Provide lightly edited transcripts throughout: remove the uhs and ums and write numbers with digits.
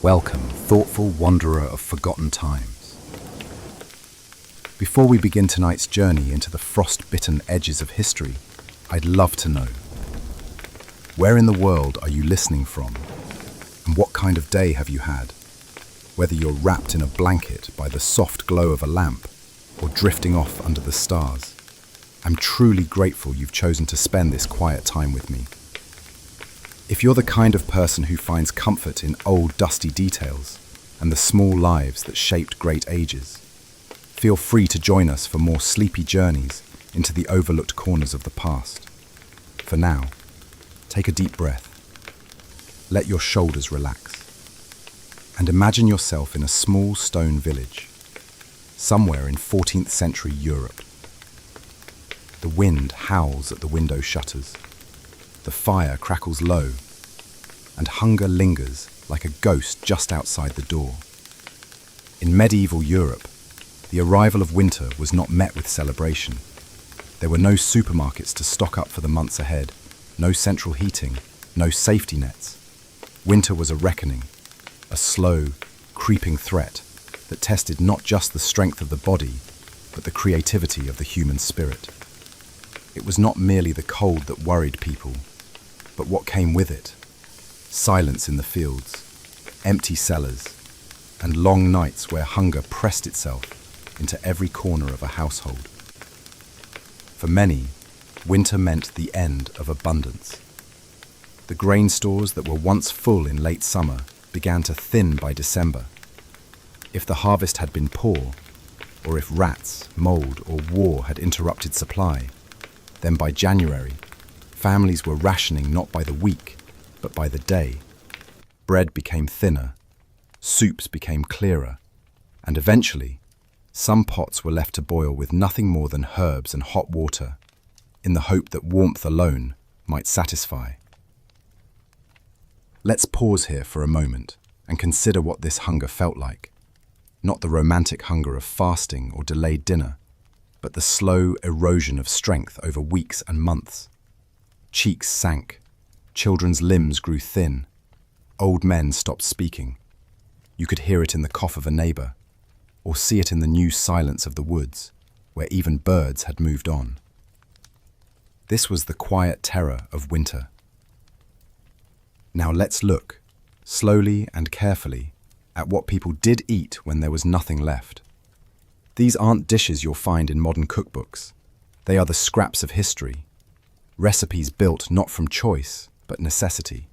Welcome, thoughtful wanderer of forgotten times. Before we begin tonight's journey into the frostbitten edges of history, I'd love to know, where in the world are you listening from? And what kind of day have you had? Whether you're wrapped in a blanket by the soft glow of a lamp or drifting off under the stars, I'm truly grateful you've chosen to spend this quiet time with me. If you're the kind of person who finds comfort in old dusty details and the small lives that shaped great ages, feel free to join us for more sleepy journeys into the overlooked corners of the past. For now, take a deep breath, let your shoulders relax, and imagine yourself in a small stone village, somewhere in 14th century Europe. The wind howls at the window shutters, the fire crackles low, and hunger lingers like a ghost just outside the door. In medieval Europe, the arrival of winter was not met with celebration. There were no supermarkets to stock up for the months ahead, no central heating, no safety nets. Winter was a reckoning, a slow, creeping threat that tested not just the strength of the body, but the creativity of the human spirit. It was not merely the cold that worried people, but what came with it. Silence in the fields, empty cellars, and long nights where hunger pressed itself into every corner of a household. For many, winter meant the end of abundance. The grain stores that were once full in late summer began to thin by December. If the harvest had been poor, or if rats, mold, or war had interrupted supply, then by January, families were rationing not by the week, but by the day. Bread became thinner, soups became clearer, and eventually, some pots were left to boil with nothing more than herbs and hot water, in the hope that warmth alone might satisfy. Let's pause here for a moment and consider what this hunger felt like. Not the romantic hunger of fasting or delayed dinner, but the slow erosion of strength over weeks and months. Cheeks sank, children's limbs grew thin, old men stopped speaking. You could hear it in the cough of a neighbor, or see it in the new silence of the woods, where even birds had moved on. This was the quiet terror of winter. Now let's look, slowly and carefully, at what people did eat when there was nothing left. These aren't dishes you'll find in modern cookbooks. They are the scraps of history, recipes built not from choice, but necessity.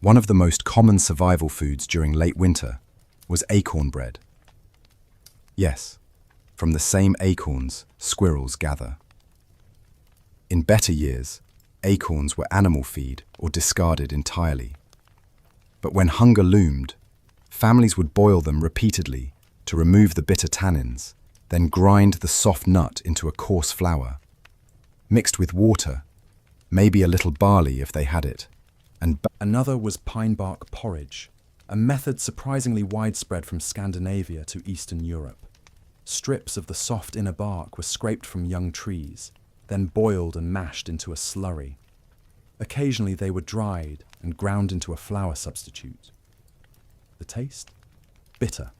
One of the most common survival foods during late winter was acorn bread. Yes, from the same acorns squirrels gather. In better years, acorns were animal feed or discarded entirely. But when hunger loomed, families would boil them repeatedly to remove the bitter tannins, then grind the soft nut into a coarse flour, mixed with water, maybe a little barley if they had it. And another was pine bark porridge, a method surprisingly widespread from Scandinavia to Eastern Europe. Strips of the soft inner bark were scraped from young trees, then boiled and mashed into a slurry. Occasionally they were dried and ground into a flour substitute. The taste? Bitter,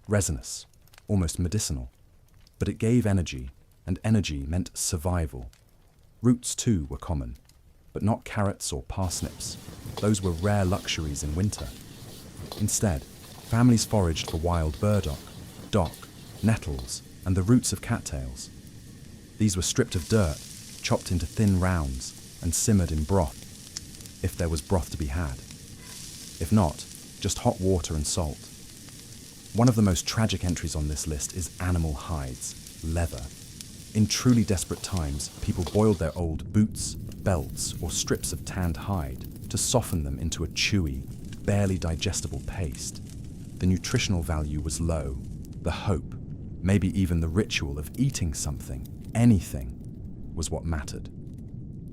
resinous, almost medicinal. But it gave energy, and energy meant survival. Roots too were common, but not carrots or parsnips. Those were rare luxuries in winter. Instead, families foraged for wild burdock, dock, nettles, and the roots of cattails. These were stripped of dirt, chopped into thin rounds, and simmered in broth, if there was broth to be had. If not, just hot water and salt. One of the most tragic entries on this list is animal hides, leather. In truly desperate times, people boiled their old boots, belts, or strips of tanned hide to soften them into a chewy, barely digestible paste. The nutritional value was low. The hope, maybe even the ritual of eating something, anything, was what mattered.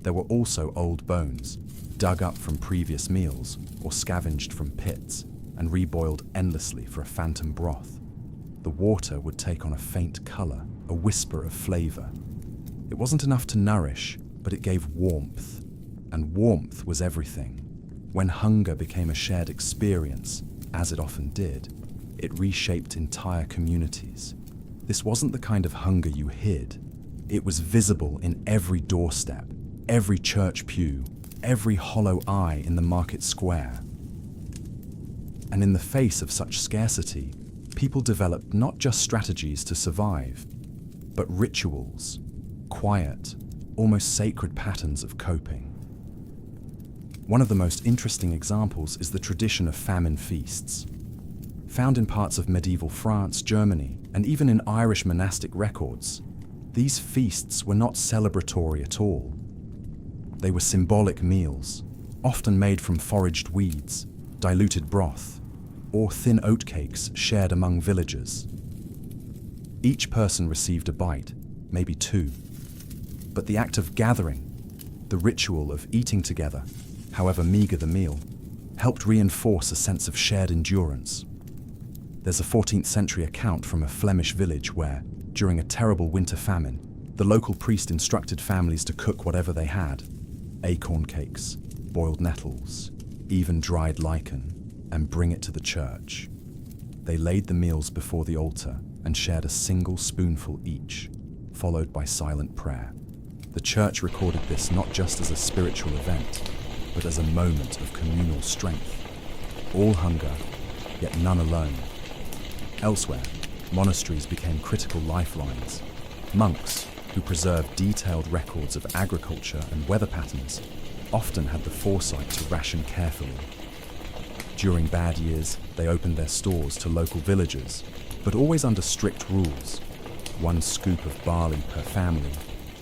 There were also old bones, dug up from previous meals or scavenged from pits and reboiled endlessly for a phantom broth. The water would take on a faint color, a whisper of flavor. It wasn't enough to nourish, but it gave warmth, and warmth was everything. When hunger became a shared experience, as it often did, it reshaped entire communities. This wasn't the kind of hunger you hid. It was visible in every doorstep, every church pew, every hollow eye in the market square. And in the face of such scarcity, people developed not just strategies to survive, but rituals, quiet, almost sacred patterns of coping. One of the most interesting examples is the tradition of famine feasts. Found in parts of medieval France, Germany, and even in Irish monastic records, these feasts were not celebratory at all. They were symbolic meals, often made from foraged weeds, diluted broth, or thin oatcakes shared among villagers. Each person received a bite, maybe two, but the act of gathering, the ritual of eating together, however meager the meal, helped reinforce a sense of shared endurance. There's a 14th century account from a Flemish village where, during a terrible winter famine, the local priest instructed families to cook whatever they had: acorn cakes, boiled nettles, even dried lichen, and bring it to the church. They laid the meals before the altar and shared a single spoonful each, followed by silent prayer. The church recorded this not just as a spiritual event, but as a moment of communal strength. All hunger, yet none alone. Elsewhere, monasteries became critical lifelines. Monks, who preserved detailed records of agriculture and weather patterns, often had the foresight to ration carefully. During bad years, they opened their stores to local villagers, but always under strict rules. 1 scoop of barley per family,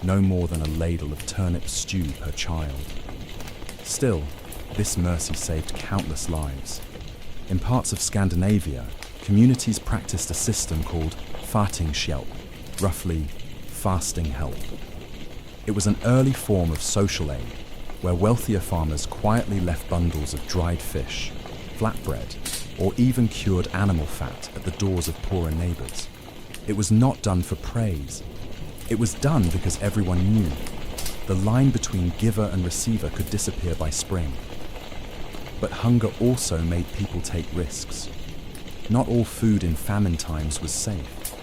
no more than a ladle of turnip stew per child. Still, this mercy saved countless lives. In parts of Scandinavia, communities practiced a system called fartingshjælp, roughly fasting help. It was an early form of social aid, where wealthier farmers quietly left bundles of dried fish, flatbread, or even cured animal fat at the doors of poorer neighbors. It was not done for praise. It was done because everyone knew. The line between giver and receiver could disappear by spring. But hunger also made people take risks. Not all food in famine times was safe.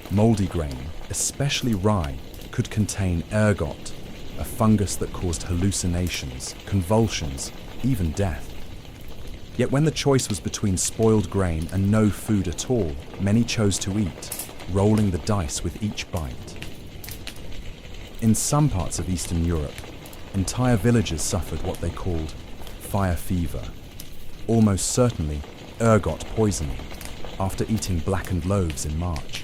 Moldy grain, especially rye, could contain ergot, a fungus that caused hallucinations, convulsions, even death. Yet when the choice was between spoiled grain and no food at all, many chose to eat, rolling the dice with each bite. In some parts of Eastern Europe, entire villages suffered what they called fire fever, almost certainly ergot poisoning, after eating blackened loaves in March.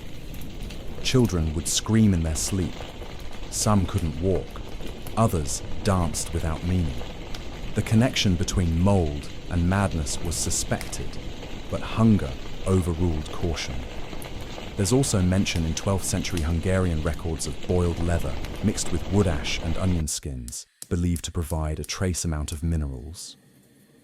Children would scream in their sleep. Some couldn't walk. Others danced without meaning. The connection between mold and madness was suspected, but hunger overruled caution. There's also mention in 12th century Hungarian records of boiled leather mixed with wood ash and onion skins, believed to provide a trace amount of minerals.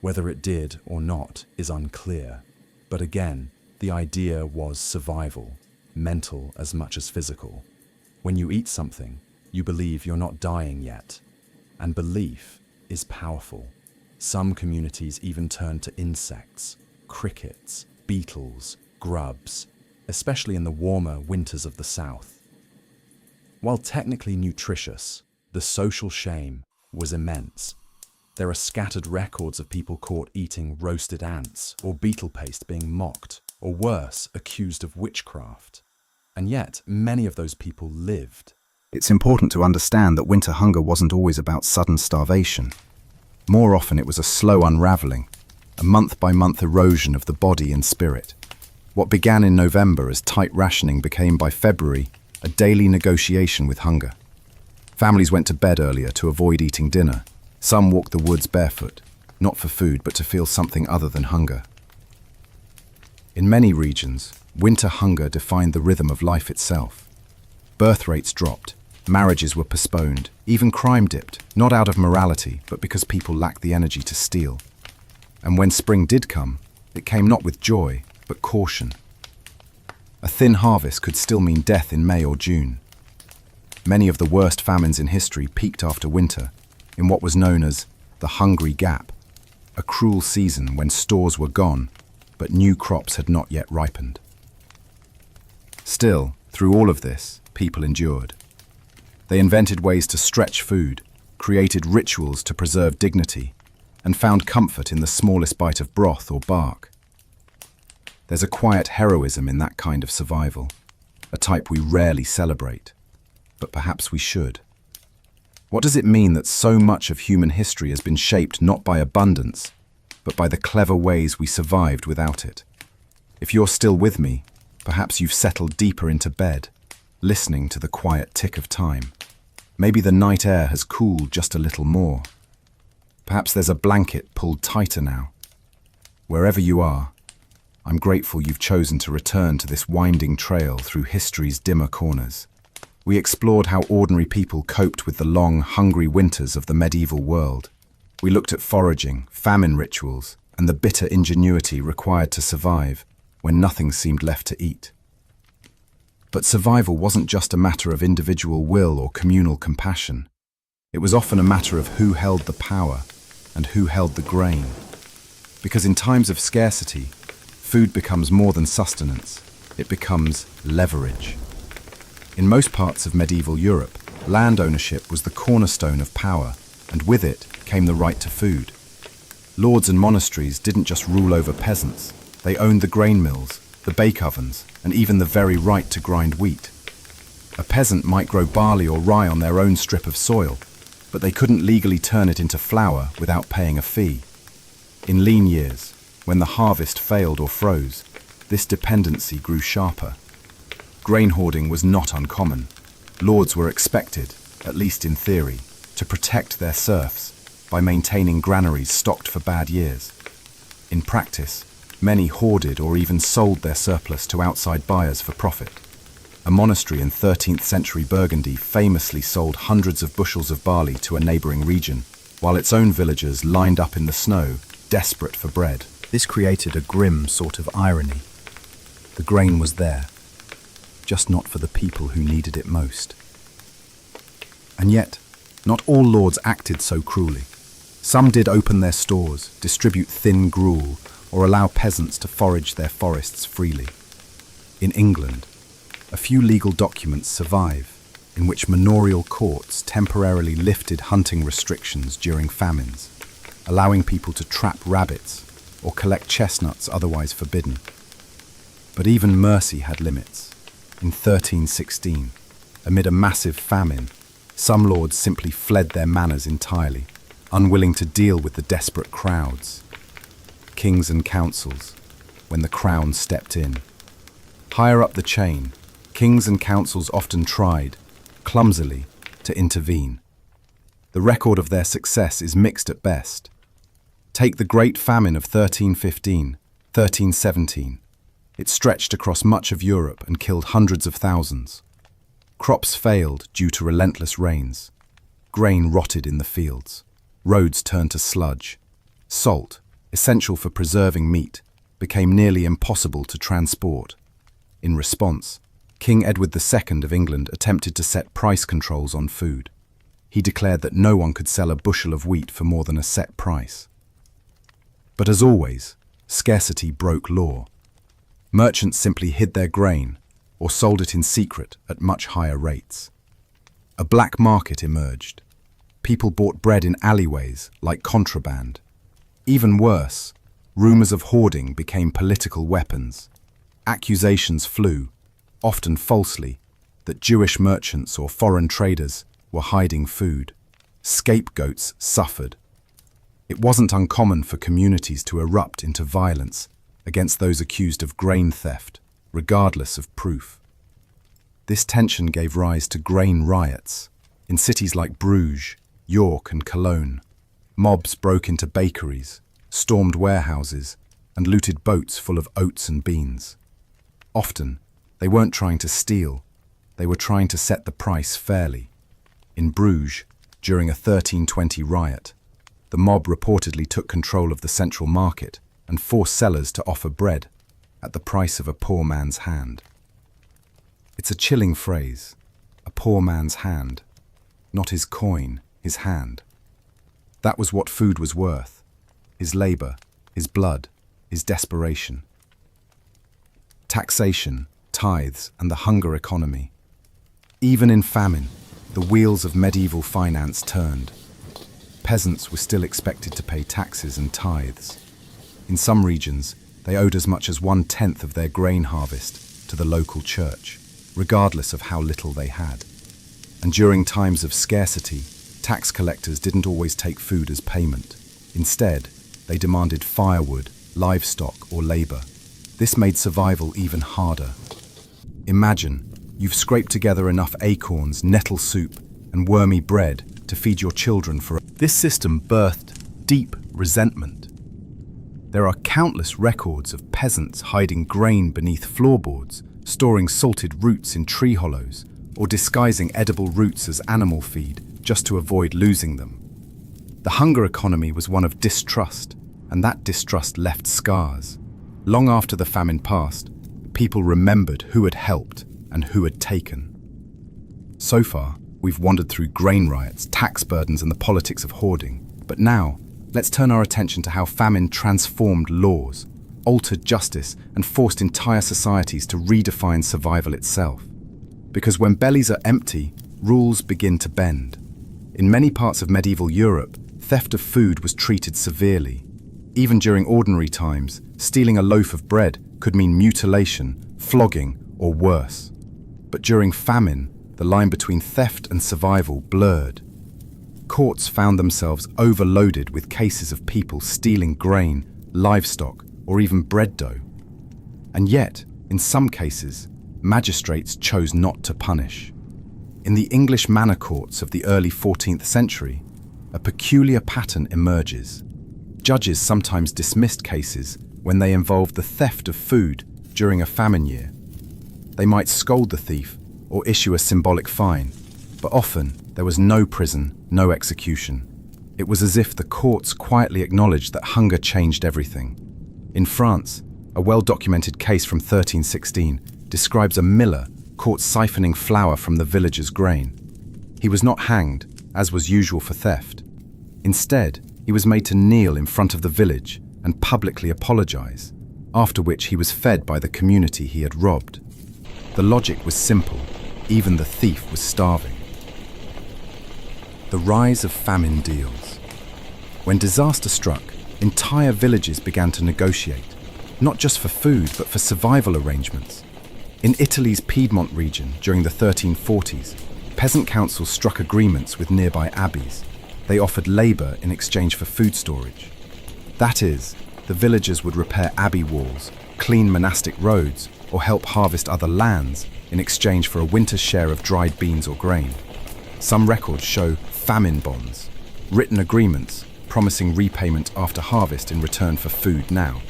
Whether it did or not is unclear, but again, the idea was survival, mental as much as physical. When you eat something, you believe you're not dying yet, and belief is powerful. Some communities even turn to insects, crickets, beetles, grubs, especially in the warmer winters of the south. While technically nutritious, the social shame was immense. There are scattered records of people caught eating roasted ants or beetle paste being mocked, or worse, accused of witchcraft. And yet, many of those people lived. It's important to understand that winter hunger wasn't always about sudden starvation. More often it was a slow unraveling, a month-by-month erosion of the body and spirit. What began in November as tight rationing became by February a daily negotiation with hunger. Families went to bed earlier to avoid eating dinner. Some walked the woods barefoot, not for food but to feel something other than hunger. In many regions, winter hunger defined the rhythm of life itself. Birth rates dropped, marriages were postponed, even crime dipped, not out of morality, but because people lacked the energy to steal. And when spring did come, it came not with joy, but caution. A thin harvest could still mean death in May or June. Many of the worst famines in history peaked after winter, in what was known as the Hungry Gap. a cruel season when stores were gone, but new crops had not yet ripened. Still, through all of this, people endured. They invented ways to stretch food, created rituals to preserve dignity, and found comfort in the smallest bite of broth or bark. There's a quiet heroism in that kind of survival, a type we rarely celebrate, but perhaps we should. What does it mean that so much of human history has been shaped not by abundance, but by the clever ways we survived without it? If you're still with me, perhaps you've settled deeper into bed, listening to the quiet tick of time. Maybe the night air has cooled just a little more. Perhaps there's a blanket pulled tighter now. Wherever you are, I'm grateful you've chosen to return to this winding trail through history's dimmer corners. We explored how ordinary people coped with the long, hungry winters of the medieval world. We looked at foraging, famine rituals, and the bitter ingenuity required to survive when nothing seemed left to eat. But survival wasn't just a matter of individual will or communal compassion. It was often a matter of who held the power and who held the grain. Because in times of scarcity, food becomes more than sustenance. It becomes leverage. In most parts of medieval Europe, land ownership was the cornerstone of power, and with it came the right to food. Lords and monasteries didn't just rule over peasants. They owned the grain mills, the bake ovens, and even the very right to grind wheat. A peasant might grow barley or rye on their own strip of soil, but they couldn't legally turn it into flour without paying a fee. In lean years, when the harvest failed or froze, this dependency grew sharper. Grain hoarding was not uncommon. Lords were expected, at least in theory, to protect their serfs by maintaining granaries stocked for bad years. In practice, many hoarded or even sold their surplus to outside buyers for profit. A monastery in 13th century Burgundy famously sold hundreds of bushels of barley to a neighbouring region, while its own villagers lined up in the snow, desperate for bread. This created a grim sort of irony. The grain was there, just not for the people who needed it most. And yet, not all lords acted so cruelly. Some did open their stores, distribute thin gruel, or allow peasants to forage their forests freely. In England, a few legal documents survive in which manorial courts temporarily lifted hunting restrictions during famines, allowing people to trap rabbits or collect chestnuts otherwise forbidden. But even mercy had limits. In 1316, amid a massive famine, some lords simply fled their manors entirely, unwilling to deal with the desperate crowds. Kings and councils, when the crown stepped in. Higher up the chain, kings and councils often tried, clumsily, to intervene. The record of their success is mixed at best. Take the Great Famine of 1315, 1317. It stretched across much of Europe and killed hundreds of thousands. Crops failed due to relentless rains. Grain rotted in the fields. Roads turned to sludge. Salt, essential for preserving meat, became nearly impossible to transport. In response, King Edward II of England attempted to set price controls on food. He declared that no one could sell a bushel of wheat for more than a set price. But as always, scarcity broke law. Merchants simply hid their grain or sold it in secret at much higher rates. A black market emerged. People bought bread in alleyways like contraband. Even worse, rumors of hoarding became political weapons. Accusations flew, often falsely, that Jewish merchants or foreign traders were hiding food. Scapegoats suffered. It wasn't uncommon for communities to erupt into violence against those accused of grain theft, regardless of proof. This tension gave rise to grain riots in cities like Bruges, York, and Cologne. Mobs broke into bakeries, stormed warehouses, and looted boats full of oats and beans. Often, they weren't trying to steal, they were trying to set the price fairly. In Bruges, during a 1320 riot, the mob reportedly took control of the central market and forced sellers to offer bread at the price of a poor man's hand. It's a chilling phrase, a poor man's hand, not his coin, his hand. That was what food was worth. his labor, his blood, his desperation. Taxation, tithes, and the hunger economy. Even in famine, the wheels of medieval finance turned. Peasants were still expected to pay taxes and tithes. In some regions, they owed as much as 1/10 of their grain harvest to the local church, regardless of how little they had. And during times of scarcity, tax collectors didn't always take food as payment. Instead, they demanded firewood, livestock, or labor. This made survival even harder. Imagine you've scraped together enough acorns, nettle soup, and wormy bread to feed your children for. This system birthed deep resentment. There are countless records of peasants hiding grain beneath floorboards, storing salted roots in tree hollows, or disguising edible roots as animal feed just to avoid losing them. The hunger economy was one of distrust, and that distrust left scars. Long after the famine passed, people remembered who had helped and who had taken. So far, we've wandered through grain riots, tax burdens, and the politics of hoarding. But now, let's turn our attention to how famine transformed laws, altered justice, and forced entire societies to redefine survival itself. Because when bellies are empty, rules begin to bend. In many parts of medieval Europe, theft of food was treated severely. Even during ordinary times, stealing a loaf of bread could mean mutilation, flogging, or worse. But during famine, the line between theft and survival blurred. Courts found themselves overloaded with cases of people stealing grain, livestock, or even bread dough. And yet, in some cases, magistrates chose not to punish. In the English manor courts of the early 14th century, a peculiar pattern emerges. Judges sometimes dismissed cases when they involved the theft of food during a famine year. They might scold the thief or issue a symbolic fine, but often there was no prison, no execution. It was as if the courts quietly acknowledged that hunger changed everything. In France, a well-documented case from 1316 describes a miller caught siphoning flour from the villagers' grain. He was not hanged, as was usual for theft. Instead, he was made to kneel in front of the village and publicly apologize, after which he was fed by the community he had robbed. The logic was simple. Even the thief was starving. The rise of famine deals. When disaster struck, entire villages began to negotiate, not just for food, but for survival arrangements. In Italy's Piedmont region during the 1340s, peasant councils struck agreements with nearby abbeys. They offered labor in exchange for food storage. That is, the villagers would repair abbey walls, clean monastic roads, or help harvest other lands in exchange for a winter's share of dried beans or grain. Some records show famine bonds, written agreements promising repayment after harvest in return for food now.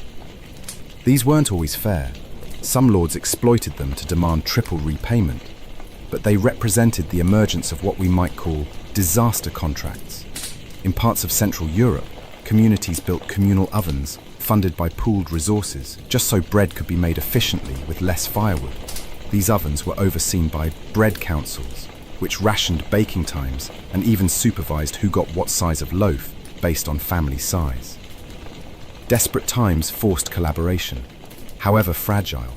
These weren't always fair. Some lords exploited them to demand triple repayment, but they represented the emergence of what we might call disaster contracts. In parts of Central Europe, communities built communal ovens funded by pooled resources, just so bread could be made efficiently with less firewood. These ovens were overseen by bread councils, which rationed baking times and even supervised who got what size of loaf based on family size. Desperate times forced collaboration, however fragile,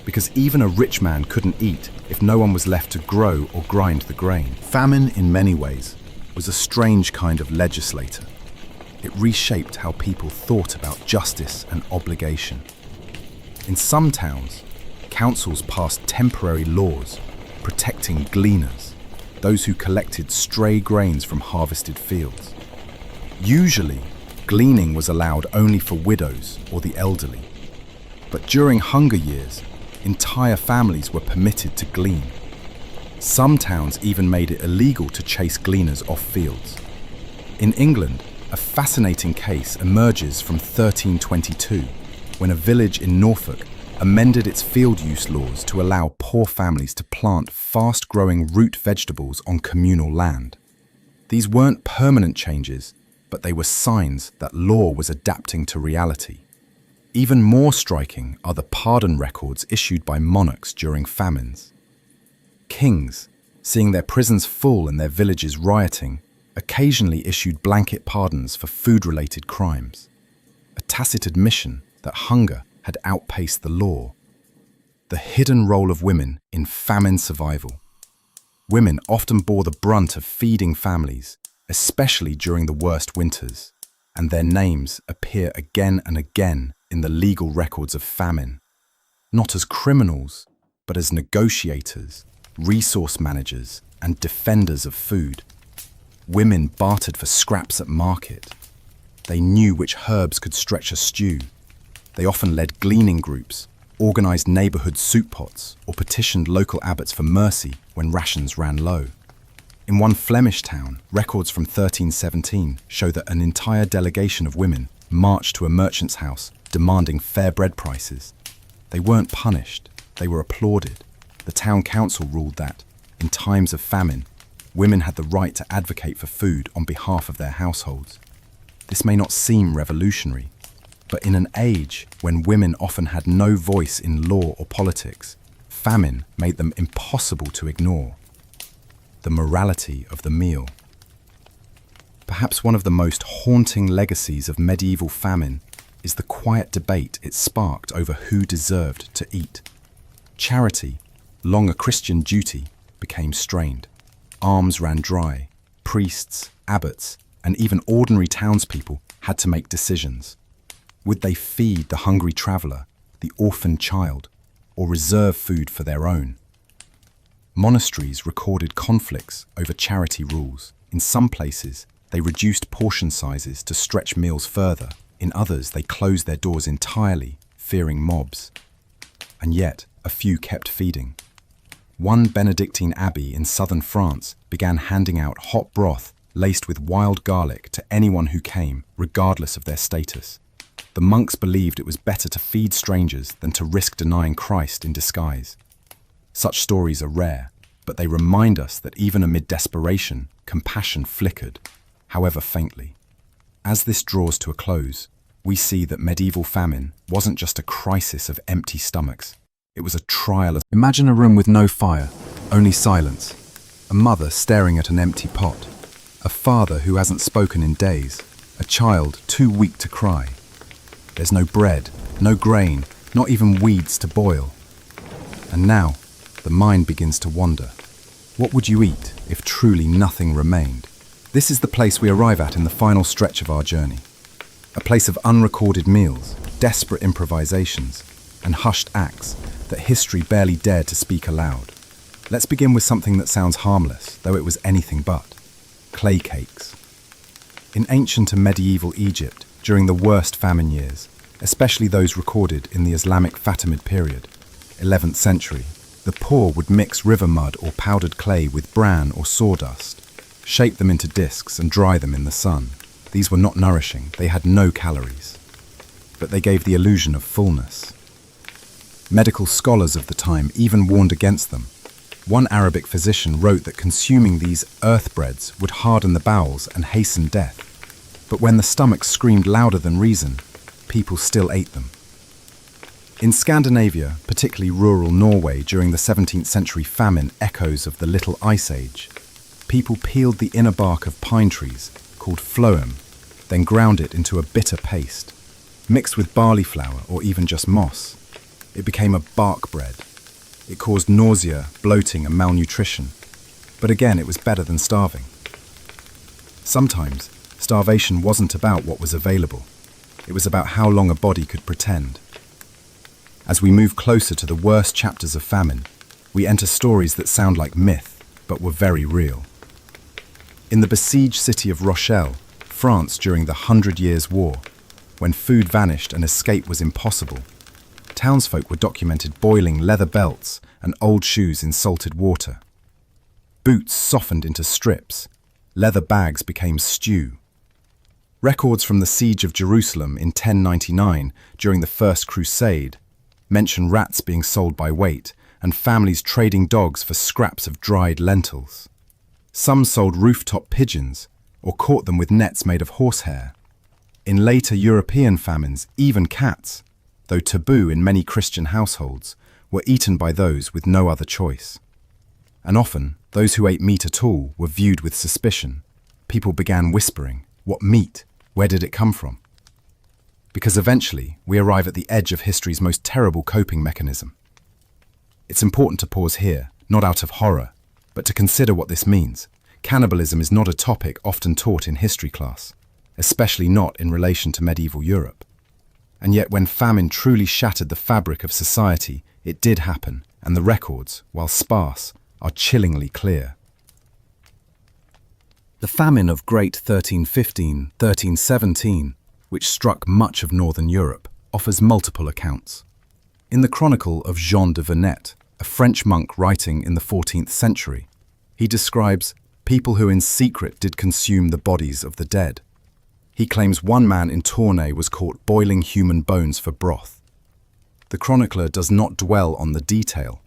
because even a rich man couldn't eat if no one was left to grow or grind the grain. Famine, in many ways, was a strange kind of legislator. It reshaped how people thought about justice and obligation. In some towns, councils passed temporary laws protecting gleaners, those who collected stray grains from harvested fields. Usually, gleaning was allowed only for widows or the elderly. But during hunger years, entire families were permitted to glean. Some towns even made it illegal to chase gleaners off fields. In England, a fascinating case emerges from 1322, when a village in Norfolk amended its field use laws to allow poor families to plant fast-growing root vegetables on communal land. These weren't permanent changes, but they were signs that law was adapting to reality. Even more striking are the pardon records issued by monarchs during famines. Kings, seeing their prisons full and their villages rioting, occasionally issued blanket pardons for food-related crimes. tacit admission that hunger had outpaced the law. The hidden role of women in famine survival. Women often bore the brunt of feeding families, especially during the worst winters, and their names appear again and again in the legal records of famine, not as criminals, but as negotiators, resource managers, and defenders of food. Women bartered for scraps at market. They knew which herbs could stretch a stew. They often led gleaning groups, organised neighbourhood soup pots, or petitioned local abbots for mercy when rations ran low. In one Flemish town, records from 1317 show that an entire delegation of women marched to a merchant's house demanding fair bread prices. They weren't punished, they were applauded. The town council ruled that, in times of famine, women had the right to advocate for food on behalf of their households. This may not seem revolutionary, but in an age when women often had no voice in law or politics, famine made them impossible to ignore. The morality of the meal. Perhaps one of the most haunting legacies of medieval famine is the quiet debate it sparked over who deserved to eat. Charity, long a Christian duty, became strained. Alms ran dry. Priests, abbots, and even ordinary townspeople had to make decisions. Would they feed the hungry traveller, the orphaned child, or reserve food for their own? Monasteries recorded conflicts over charity rules. In some places, they reduced portion sizes to stretch meals further. In others, they closed their doors entirely, fearing mobs. And yet, a few kept feeding. One Benedictine abbey in southern France began handing out hot broth laced with wild garlic to anyone who came, regardless of their status. The monks believed it was better to feed strangers than to risk denying Christ in disguise. Such stories are rare, but they remind us that even amid desperation, compassion flickered, however faintly. As this draws to a close, we see that medieval famine wasn't just a crisis of empty stomachs. It was a trial of... Imagine a room with no fire, only silence. A mother staring at an empty pot. A father who hasn't spoken in days. A child too weak to cry. There's no bread, no grain, not even weeds to boil. And now, the mind begins to wander. What would you eat if truly nothing remained? This is the place we arrive at in the final stretch of our journey. A place of unrecorded meals, desperate improvisations, and hushed acts that history barely dared to speak aloud. Let's begin with something that sounds harmless, though it was anything but. Clay cakes. In ancient and medieval Egypt, during the worst famine years, especially those recorded in the Islamic Fatimid period, 11th century, the poor would mix river mud or powdered clay with bran or sawdust, shape them into discs and dry them in the sun. These were not nourishing, they had no calories, but they gave the illusion of fullness. Medical scholars of the time even warned against them. One Arabic physician wrote that consuming these earth breads would harden the bowels and hasten death. But when the stomach screamed louder than reason, people still ate them. In Scandinavia, particularly rural Norway during the 17th century famine echoes of the Little Ice Age, people peeled the inner bark of pine trees, called phloem, then ground it into a bitter paste. Mixed with barley flour or even just moss, it became a bark bread. It caused nausea, bloating and malnutrition, but again it was better than starving. Sometimes, starvation wasn't about what was available. It was about how long a body could pretend. As we move closer to the worst chapters of famine, we enter stories that sound like myth, but were very real. In the besieged city of Rochelle, France during the 100 Years' War, when food vanished and escape was impossible, townsfolk were documented boiling leather belts and old shoes in salted water. Boots softened into strips, leather bags became stew. Records from the siege of Jerusalem in 1099 during the First Crusade mention rats being sold by weight and families trading dogs for scraps of dried lentils. Some sold rooftop pigeons or caught them with nets made of horsehair. In later European famines, even cats, though taboo in many Christian households, were eaten by those with no other choice. And often, those who ate meat at all were viewed with suspicion. People began whispering, "What meat? Where did it come from?" because eventually we arrive at the edge of history's most terrible coping mechanism. It's important to pause here, not out of horror, but to consider what this means. Cannibalism is not a topic often taught in history class, especially not in relation to medieval Europe. And yet when famine truly shattered the fabric of society, it did happen, and the records, while sparse, are chillingly clear. The famine of Great 1315-1317, which struck much of northern Europe, offers multiple accounts. In the Chronicle of Jean de Venette, a French monk writing in the 14th century, he describes people who in secret did consume the bodies of the dead. He claims one man in Tournai was caught boiling human bones for broth. The chronicler does not dwell on the detail,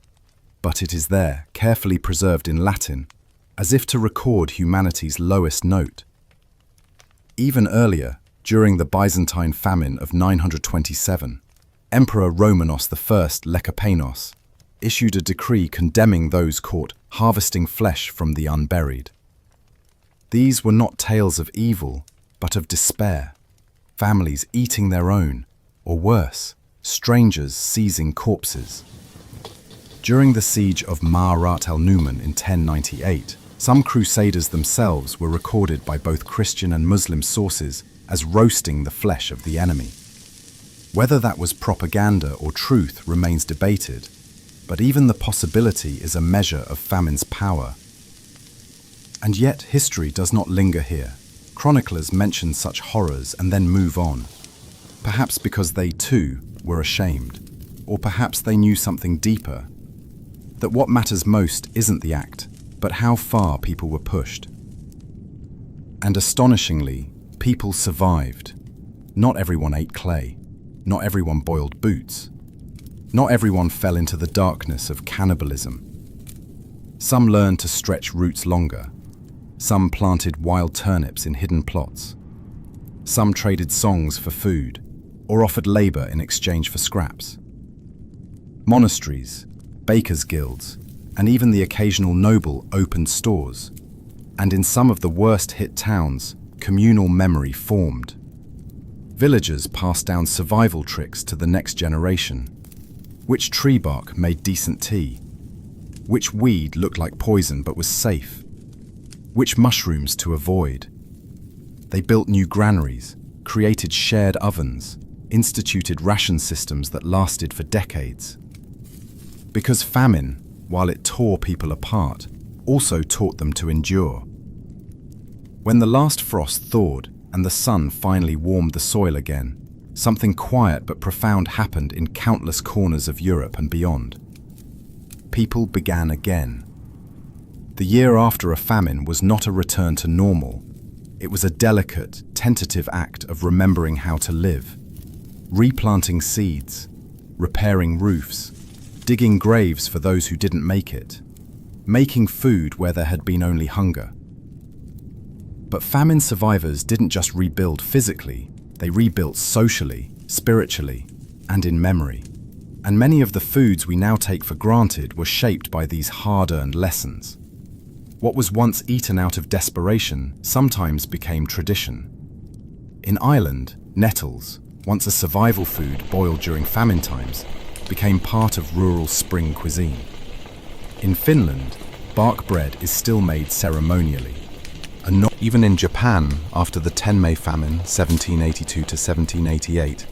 but it is there, carefully preserved in Latin, as if to record humanity's lowest note. Even earlier, during the Byzantine famine of 927, Emperor Romanos I Lecapenus issued a decree condemning those caught harvesting flesh from the unburied. These were not tales of evil, but of despair, families eating their own, or worse, strangers seizing corpses. During the siege of Ma'arat al-Numan in 1098, some crusaders themselves were recorded by both Christian and Muslim sources as roasting the flesh of the enemy. Whether that was propaganda or truth remains debated, but even the possibility is a measure of famine's power. And yet history does not linger here. Chroniclers mention such horrors and then move on, perhaps because they too were ashamed, or perhaps they knew something deeper, that what matters most isn't the act, but how far people were pushed. And astonishingly, people survived. Not everyone ate clay. Not everyone boiled boots. Not everyone fell into the darkness of cannibalism. Some learned to stretch roots longer. Some planted wild turnips in hidden plots. Some traded songs for food, or offered labor in exchange for scraps. Monasteries, bakers' guilds, and even the occasional noble opened stores. And in some of the worst-hit towns, communal memory formed. Villagers passed down survival tricks to the next generation. Which tree bark made decent tea? Which weed looked like poison but was safe? Which mushrooms to avoid? They built new granaries, created shared ovens, instituted ration systems that lasted for decades. Because famine, while it tore people apart, also taught them to endure. When the last frost thawed and the sun finally warmed the soil again, something quiet but profound happened in countless corners of Europe and beyond. People began again. The year after a famine was not a return to normal. It was a delicate, tentative act of remembering how to live, replanting seeds, repairing roofs, digging graves for those who didn't make it, making food where there had been only hunger. But famine survivors didn't just rebuild physically, they rebuilt socially, spiritually, and in memory. And many of the foods we now take for granted were shaped by these hard-earned lessons. What was once eaten out of desperation sometimes became tradition. In Ireland, nettles, once a survival food boiled during famine times, became part of rural spring cuisine. In Finland, bark bread is still made ceremonially. Even in Japan, after the Tenmei famine, 1782 to 1788,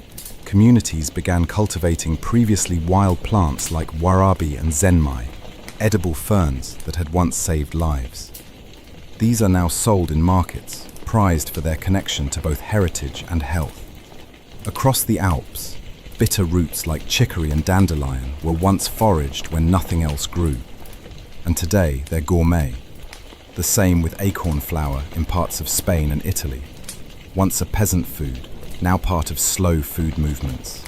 communities began cultivating previously wild plants like warabi and zenmai, edible ferns that had once saved lives. These are now sold in markets, prized for their connection to both heritage and health. Across the Alps, bitter roots like chicory and dandelion were once foraged when nothing else grew, and today they're gourmet. The same with acorn flour in parts of Spain and Italy, once a peasant food, now part of slow food movements.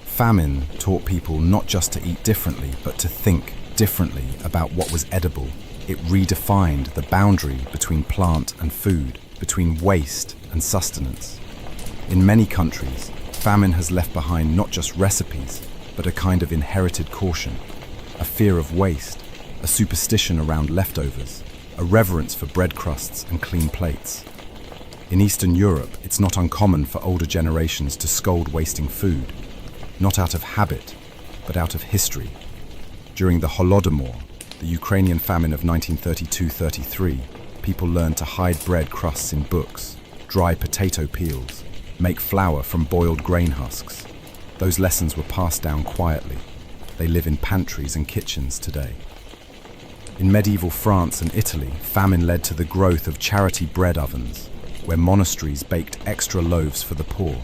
Famine taught people not just to eat differently, but to think differently about what was edible. It redefined the boundary between plant and food, between waste and sustenance. In many countries, famine has left behind not just recipes, but a kind of inherited caution, a fear of waste, a superstition around leftovers, a reverence for bread crusts and clean plates. In Eastern Europe, it's not uncommon for older generations to scold wasting food, not out of habit, but out of history. During the Holodomor, the Ukrainian famine of 1932-33, people learned to hide bread crusts in books, dry potato peels, make flour from boiled grain husks. Those lessons were passed down quietly. They live in pantries and kitchens today. In medieval France and Italy, famine led to the growth of charity bread ovens, where monasteries baked extra loaves for the poor.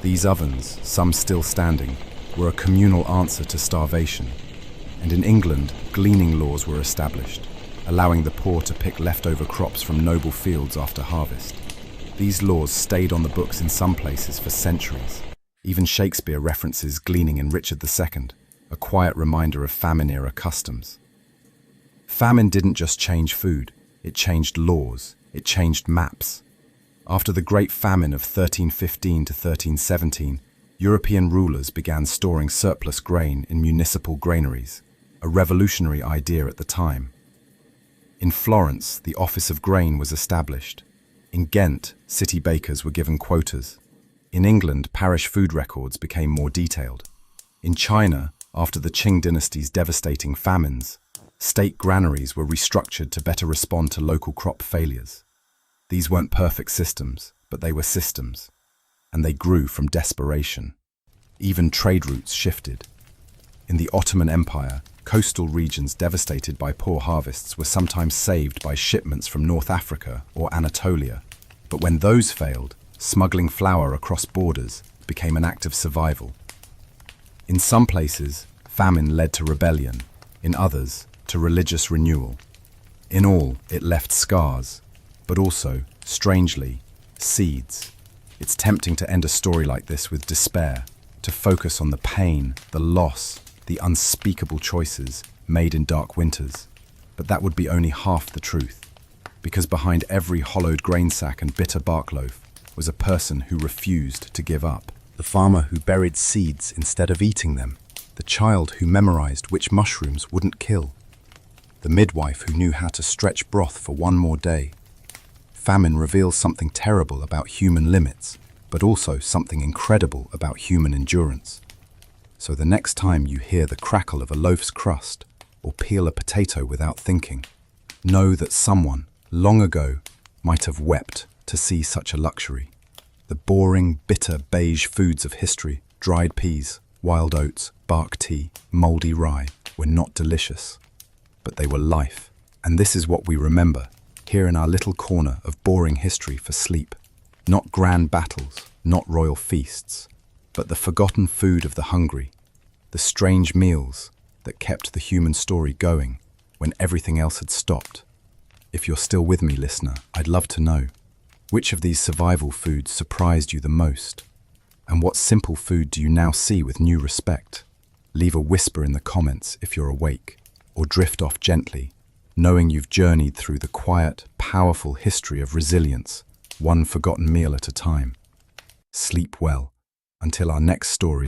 These ovens, some still standing, were a communal answer to starvation. And in England, gleaning laws were established, allowing the poor to pick leftover crops from noble fields after harvest. These laws stayed on the books in some places for centuries. Even Shakespeare references gleaning in Richard II, a quiet reminder of famine-era customs. Famine didn't just change food, it changed laws, it changed maps. After the Great Famine of 1315 to 1317, European rulers began storing surplus grain in municipal granaries, a revolutionary idea at the time. In Florence, the Office of Grain was established. In Ghent, city bakers were given quotas. In England, parish food records became more detailed. In China, after the Qing dynasty's devastating famines, state granaries were restructured to better respond to local crop failures. These weren't perfect systems, but they were systems, and they grew from desperation. Even trade routes shifted. In the Ottoman Empire, coastal regions devastated by poor harvests were sometimes saved by shipments from North Africa or Anatolia. But when those failed, smuggling flour across borders became an act of survival. In some places, famine led to rebellion. In others, to religious renewal. In all, it left scars, but also, strangely, seeds. It's tempting to end a story like this with despair, to focus on the pain, the loss, the unspeakable choices made in dark winters. But that would be only half the truth, because behind every hollowed grain sack and bitter bark loaf was a person who refused to give up. The farmer who buried seeds instead of eating them, the child who memorized which mushrooms wouldn't kill, the midwife who knew how to stretch broth for one more day. Famine reveals something terrible about human limits, but also something incredible about human endurance. So the next time you hear the crackle of a loaf's crust or peel a potato without thinking, know that someone, long ago, might have wept to see such a luxury. The boring, bitter, beige foods of history, dried peas, wild oats, bark tea, mouldy rye, were not delicious, but they were life. And this is what we remember, here in our little corner of boring history for sleep. Not grand battles, not royal feasts, but the forgotten food of the hungry, the strange meals that kept the human story going when everything else had stopped. If you're still with me, listener, I'd love to know, which of these survival foods surprised you the most? And what simple food do you now see with new respect? Leave a whisper in the comments if you're awake, or drift off gently, knowing you've journeyed through the quiet, powerful history of resilience, one forgotten meal at a time. Sleep well, until our next story.